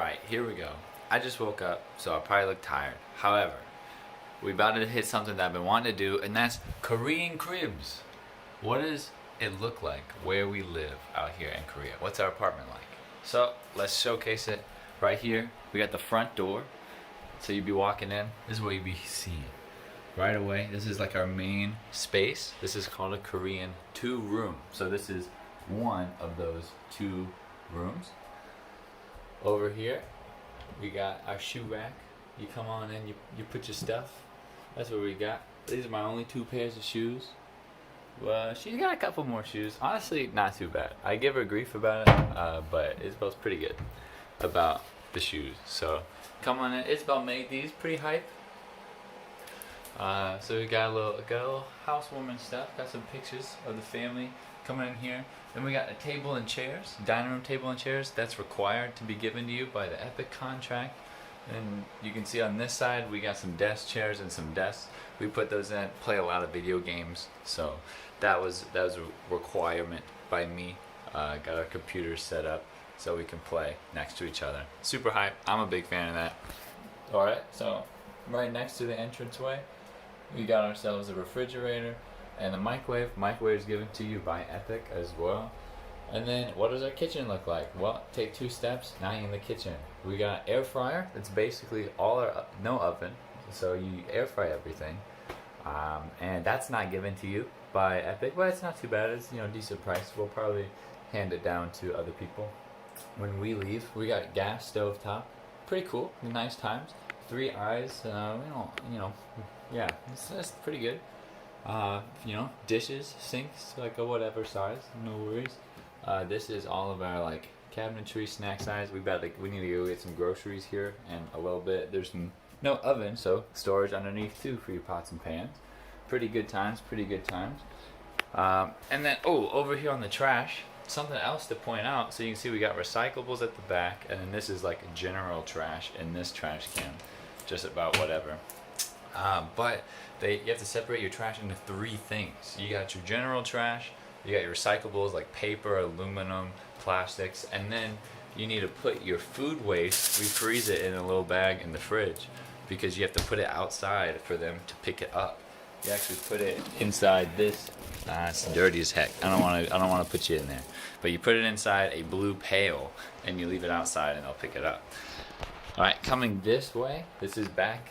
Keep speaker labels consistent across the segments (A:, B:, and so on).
A: Alright, here we go. I just woke up, so I probably look tired. However, we about to hit something that I've been wanting to do, and that's Korean cribs. What does it look like where we live out here in Korea? What's our apartment like? So let's showcase it right here. We got the front door. So you'd be walking in. This is what you'd be seeing right away. This is like our main space. This is called a Korean 2-room. So this is one of those 2 rooms. Over here, we got our shoe rack. You come on in, you put your stuff. That's what we got. These are my only 2 pairs of shoes. Well, she's got a couple more shoes. Honestly, not too bad. I give her grief about it, but Isabel's pretty good about the shoes. So come on in. Isabel made these, pretty hype. So we got a little housewarming stuff. Got some pictures of the family coming in here. Then we got a table and chairs, dining room table and chairs. That's required to be given to you by the EPIK contract. And you can see on this side we got some desk chairs and some desks. We put those in, play a lot of video games. So that was a requirement by me. Got our computers set up so we can play next to each other. Super hype. I'm a big fan of that. Alright, so right next to the entranceway, we got ourselves a refrigerator and a microwave. Microwave is given to you by EPIK as well. And then what does our kitchen look like? Well, take 2 steps, now you're in the kitchen. We got air fryer. It's basically all our, no oven, so you air fry everything. And that's not given to you by EPIK. Well, it's not too bad. It's, decent price. We'll probably hand it down to other people when we leave. We got gas stove top. Pretty cool. Nice times. 3 eyes. Yeah, it's pretty good. Dishes, sinks, like a whatever size. No worries. This is all of our cabinetry, snack size. We need to go get some groceries here and a little bit. There's no oven, so storage underneath too for your pots and pans. Pretty good times. And then over here on the trash, something else to point out. So you can see we got recyclables at the back, and then this is like general trash in this trash can, just about whatever. But you have to separate your trash into 3 things. You got your general trash. You got your recyclables like paper, aluminum, plastics, and then you need to put your food waste. We freeze it in a little bag in the fridge because you have to put it outside for them to pick it up. You actually put it inside this. It's dirty as heck. I don't want to put you in there, but you put it inside a blue pail and you leave it outside and they'll pick it up. All right, coming this way. This is back.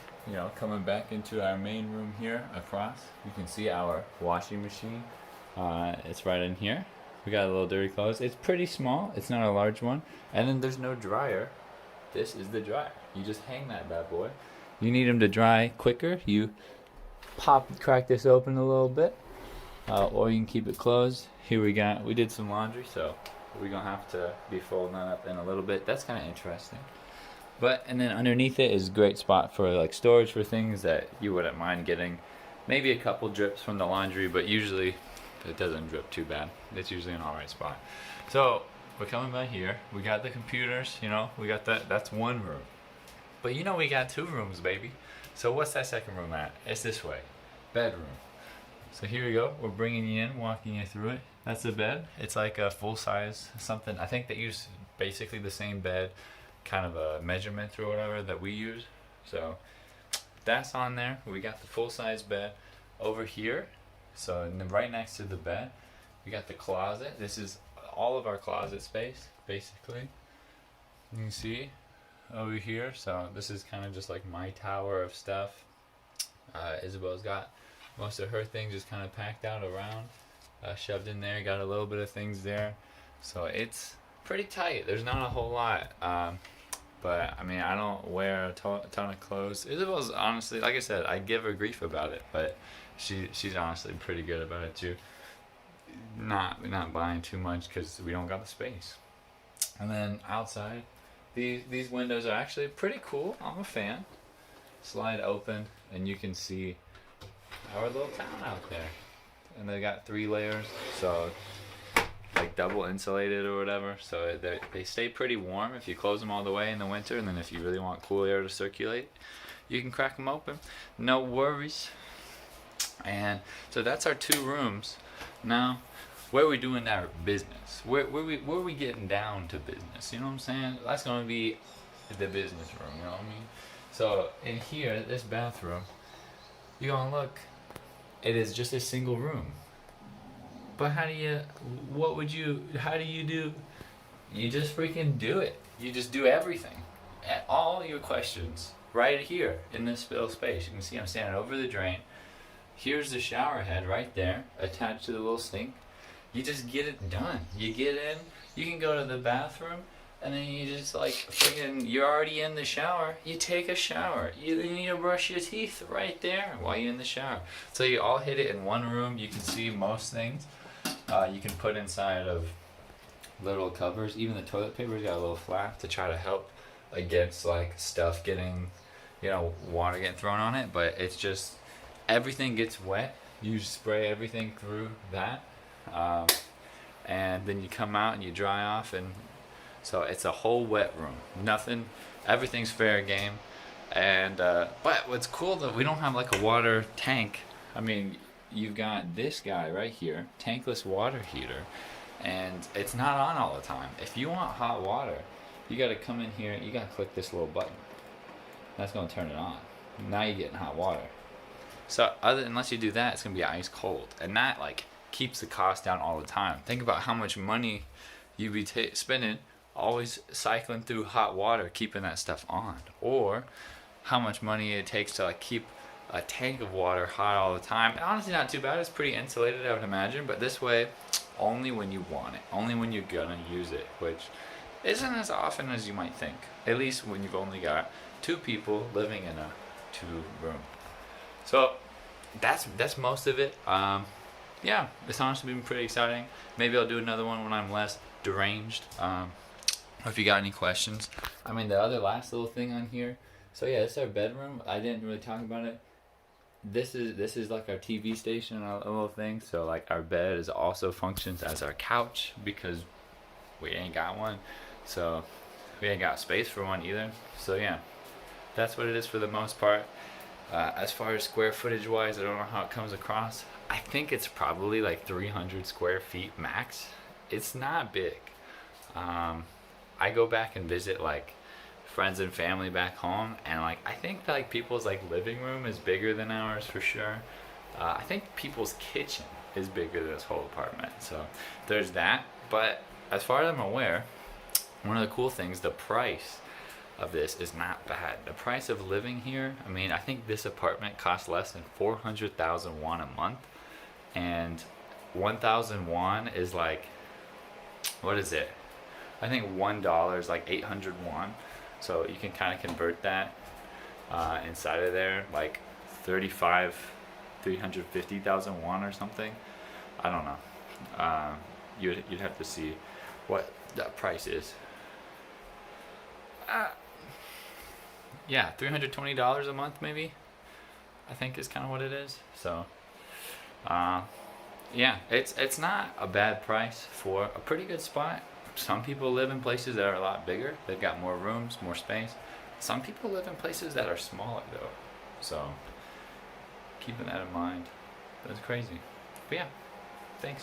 A: Coming back into our main room here across. You can see our washing machine. It's right in here. We got a little dirty clothes. It's pretty small. It's not a large one. And then there's no dryer. This is the dryer. You just hang that bad boy. You need them to dry quicker. You crack this open a little bit, or you can keep it closed. Here we did some laundry, so we're gonna have to be folding that up in a little bit. That's kind of interesting. And then underneath it is a great spot for storage for things that you wouldn't mind getting. Maybe a couple drips from the laundry, but usually it doesn't drip too bad. It's usually an alright spot. So we're coming by here. We got the computers, we got that. That's 1 room. But we got 2 rooms, baby. So what's that second room at? It's this way. Bedroom. So here we go. We're bringing you in, walking you through it. That's the bed. It's like a full size something. I think they use basically the same bed, kind of a measurement or whatever that we use. So that's on there. We got the full size bed over here. So right next to the bed, we got the closet. This is all of our closet space, basically. You can see over here. So this is kind of just like my tower of stuff. Isabel's got most of her things just kind of packed out around, shoved in there. Got a little bit of things there. So it's pretty tight. There's not a whole lot. But I don't wear a ton of clothes. Isabel's honestly, like I said, I give her grief about it, but she's honestly pretty good about it too. Not buying too much because we don't got the space. And then outside, these windows are actually pretty cool. I'm a fan. Slide open and you can see our little town out there. And they got 3 layers, so double insulated or whatever, so they stay pretty warm if you close them all the way in the winter, and then if you really want cool air to circulate, you can crack them open, no worries. And so that's our 2 rooms. Now where are we doing our business? Where we getting down to business? You know what I'm saying? That's going to be the business room, you know what I mean? So in here, this bathroom, you gonna look, it is just a single room. But how do you, how do you do, you just freaking do it. You just do everything. And all your questions right here in this little space. You can see I'm standing over the drain. Here's the shower head right there, attached to the little sink. You just get it done. You get in, you can go to the bathroom, and then you just like freaking, you're already in the shower. You take a shower. You need to brush your teeth right there while you're in the shower. So you all hit it in one room. You can see most things. You can put inside of little covers. Even the toilet paper's got a little flap to try to help against like stuff getting, water getting thrown on it. But it's just, everything gets wet. You spray everything through that. And then you come out and you dry off, and so it's a whole wet room. Nothing, everything's fair game. And but what's cool though, we don't have like a water tank. I mean, you've got this guy right here, tankless water heater, and it's not on all the time. If you want hot water, you got to come in here. You got to click this little button. That's gonna turn it on. Now you're getting hot water. So unless you do that, it's gonna be ice cold, and that like keeps the cost down all the time. Think about how much money you be spending always cycling through hot water, keeping that stuff on, or how much money it takes to like keep a tank of water hot all the time. And honestly, not too bad. It's pretty insulated, I would imagine. But this way, only when you want it, only when you're gonna use it, which isn't as often as you might think. At least when you've only got 2 people living in a 2-room. So that's most of it. Yeah, it's honestly been pretty exciting. Maybe I'll do another one when I'm less deranged. Or if you got any questions. I mean, the other last little thing on here. So yeah, this is our bedroom. I didn't really talk about it. This is like our TV station, a little thing. So like our bed is also functions as our couch because we ain't got one. So we ain't got space for one either. So yeah, that's what it is for the most part. As far as square footage wise, I don't know how it comes across. I think it's probably like 300 square feet max. It's not big. I go back and visit like friends and family back home, and like I think like people's like living room is bigger than ours for sure. I think people's kitchen is bigger than this whole apartment. So there's that. But as far as I'm aware, one of the cool things, the price of this is not bad. The price of living here, I mean, I think this apartment costs less than 400,000 won a month, and 1,000 won is like, what is it? I think $1 is like 800 won. So you can kind of convert that inside of there, like 350,000 won or something. I don't know. You'd have to see what that price is. Yeah, $320 a month maybe, I think is kind of what it is. So yeah, it's not a bad price for a pretty good spot. Some people live in places that are a lot bigger. They've got more rooms, more space. Some people live in places that are smaller though. So keeping that in mind. That's crazy. But yeah, thanks.